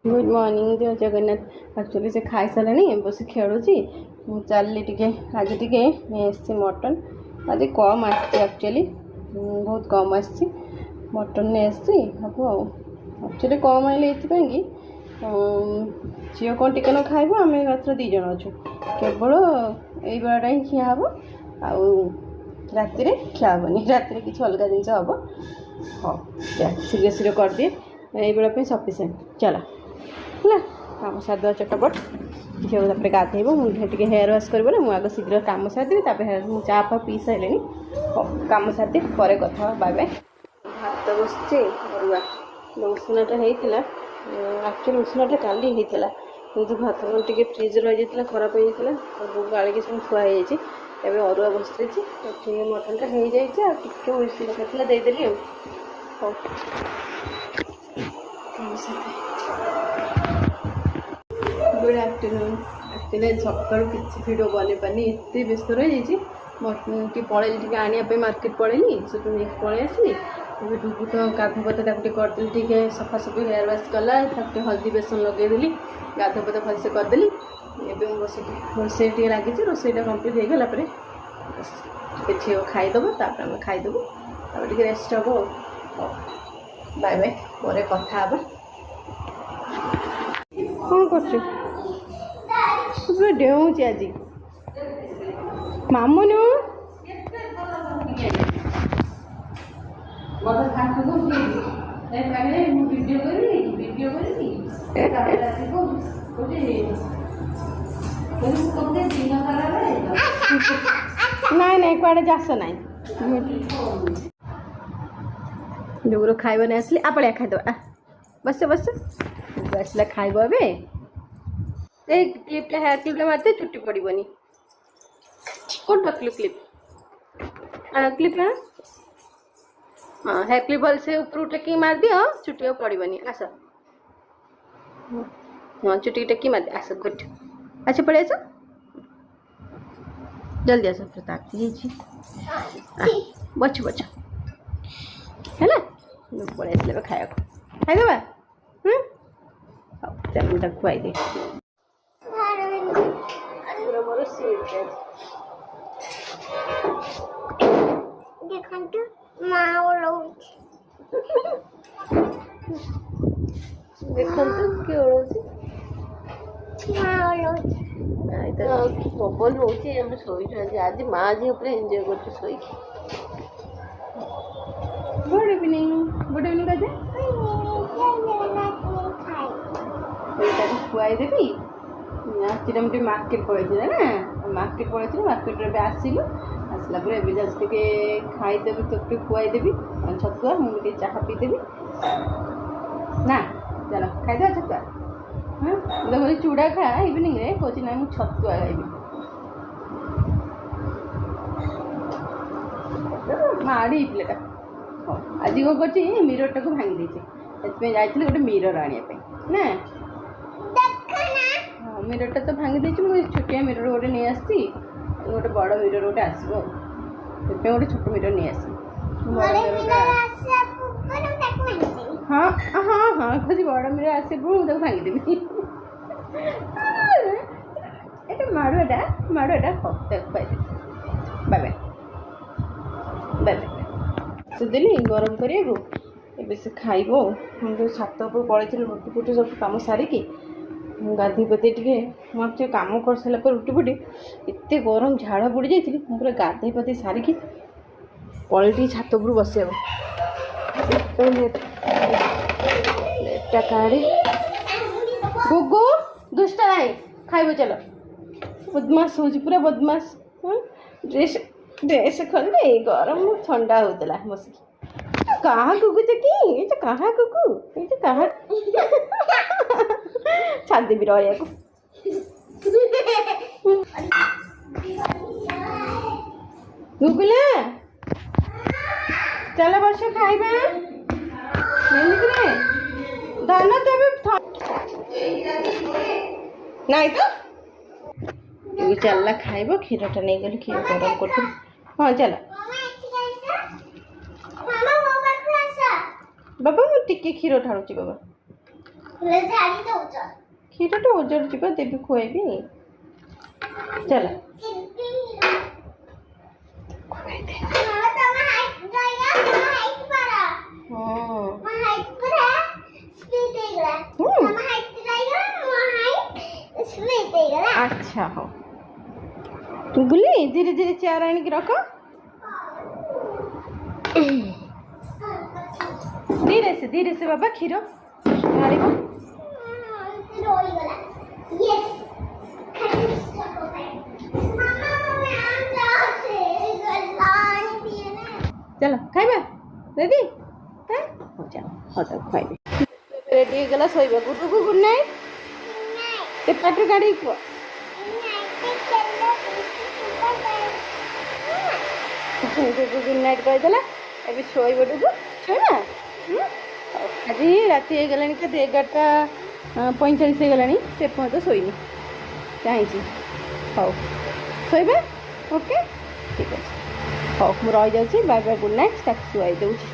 Good morning जय Jagannath. Actually से खाई सारे बस खेलुची चलि टे आज टे मटन आज कम आक्चुअली बहुत कम आसी मटन नहीं आसी हम आक्चुअली कम आइले कि झील कौन टिके न खाइब आम मात्र 2 जन अच्छु केवल यही बेलाटा ही खिया हम राति खियाबनी राति किसी अलग जिनस हम हाँ शीघ्र शीघ्र कर दिए यही बेला सफिसीयंट चला है कम सारिद चटपट झील तापर गाधेब मुझे हेयर वाश कर आग शीघ्र कम सारिदेवी तापर चा फा पी सारे कम सारिदे पर कथा बाय बाय। भात बसचे अरुआ उसनाटा होता एक्चुअली उसनाटा काली होता कि भात टे फ्रिज रही जाता खराब हो जाता सब गाड़ी सब थुआई एवं अरुआ बसते मटनटा हो जाए विसल देदेली हाँ गुड आफ्टरनून। एक्चुअली सका किसी भिड बन पानी एत व्यस्त रही पलैली टे आने मार्केट पलैली से पलि आसली डुबू तो गाधपता करदेली टे सफासफी हेयर वाश कला हल्दी बेसन लगेदेली गाधपता भलसे करदेली एवं बस रोसे लगी रोसईटा कम्प्लीट हो गलापर झील खाईदेव तापर खाईदेव तापर रेस्ट हम बाय बाय पर कथा कौन कर डेऊँच आज मामुनु नाई नाई कड़े जास नाई डुगर खाइब नहीं आसली आपड़िया खाईदे बस बस आसला खाइब ए क्लिपटा हेयर क्लिपटा मारते चुट्टी पड़ोनी कौन क्लिप क्लिप क्लिप हाँ हेयर क्लिप भल से ऊपर टेक मार दियो चुट्टी और पड़ोनी आस हाँ चुट्टी टेक मार दे आस गुड अच्छा पड़े आस जल्दी आस ताकि बच बच है पड़े आसले खाया खाईदे चल खुआई दे देखंतु माँ देखंतु के पवन हो आज माँ झी एंजॉय कर गुड इवनिंग खुआई देवी एक्चुअली मुझे मार्केट पड़े ना मार्केट पड़े मार्केट आसलु आसला खाईदेवी तो खुआईदेवी छतुआ मुझे चाह पीदेवी ना चलो खाईदे छतुआ हाँ मुझे चूड़ा खा इवनिंग रे कौन ना मुझे छतुआ खाइबी माड़ी प्लेटा हाँ आज कौन कर मिरर टाक भांगी देती जाइए गोटे मिरर आने ना हाँ मिरर टा तो भांगी देती मुझे छोटिया मिरर गोटे नहीं आसी गोटे बड़ मिरर गोटे आसो गोटे छोट मिरर नहीं आसी हाँ हाँ हाँ कभी बड़ मिरर आसे मुझे भांगी देवी ये माड़ुआटा हफ्ते खुआई बाय बाय बाय बाय सुदेली गरम कर से खाइब हम तो छात पर पड़े रुटी फुटी सब कम सारिकी गाधी पते टे मुझे कम कर सारा पर रुटी फुटी एत गरम झाड़ बुड़ी जाइए पूरा गाधे पते सारिकी पलि छात पर बस काढ़ी गुगु दुष्टा नाई खाइब चलो बदमाश हो पूरा बदमाश ड्रेस ड्रेस खोल दे गरम ठंडा होता बस कहाँ गुगु कि ये कहाँ गुगु ये कहाँ छाड़ देवी रहा को गुगुला चलो बस खाइबा दाना तो नाई तो चलला खाइब क्षीरटा नहीं गली क्षीर गरम कर हाँ चल बाबा मुझे टिके क्षीर ढालुची बाबा ଝାଡ଼ି ଦଉଛ କ୍ଷୀରଟା ଓଜର ଯିବ ଦେବି ଖୁଆଇବି ଚାଲ ଖୁଆଇଦେ ମାମା ତମ ହାଇଟ୍ ରହିଲା ତମ ହାଇଟ୍ ପାର ହଁ ମୋ ହାଇଟ୍ ପୁରା ସ୍ପ୍ଲିଟ୍ ହେଇଗଲା ତମ ହାଇଟ୍ ରହିଲା ମୋ ହାଇଟ୍ ସ୍ପ୍ଲିଟ୍ ହେଇଗଲା ଆଚ୍ଛା ହଉ ଗୁଲି ଧୀରେ ଧୀରେ ଚେୟାର ଆଣିକି ରଖ ଧୀରେ ସେ ବାବା କ୍ଷୀର ଢାଳିବ ରହିଗଲା ୟେସ୍ ଖାଲି ଚକୋ ଖାଇ ମାମା ମମି ଆଣ୍ଟା ଅଛି ଗଲାଣି ପିଏ ନା ଚାଲ ଖାଇବା ରେଡି ହଉ ଚାଲ ହଉ ତାକୁ ଖୁଆଇଦେ ରେଡି ହେଇଗଲା ଶୋଇବା ଗୁଡୁକୁ ଗୁଡ୍ ନାଇଟ୍ ସେ ପାଟିରୁ କାଢ଼ିକି କୁହ ଗୁଡୁ ଗୁଡ୍ ନାଇଟ୍ କହିଦେଲା ଏବେ ଶୋଇବ ଡୁଗୁ ଶୋଇବା ଆଜି ରାତି ହେଇଗଲାଣି କେତେ 11:45 ହେଇଗଲାଣି ସେ ପର୍ଯ୍ୟନ୍ତ ଶୋଇନି ଚାହିଁଛି ହଉ ଶୋଇବା ଓକେ ଠିକ୍ ଅଛି ହଉ ମୁଁ ରହିଯାଉଛି ବାଏ ବାଏ ଗୁଡ୍ ନାଇଟ୍ ତାକୁ ଶୁଆଇ ଦେଉଛି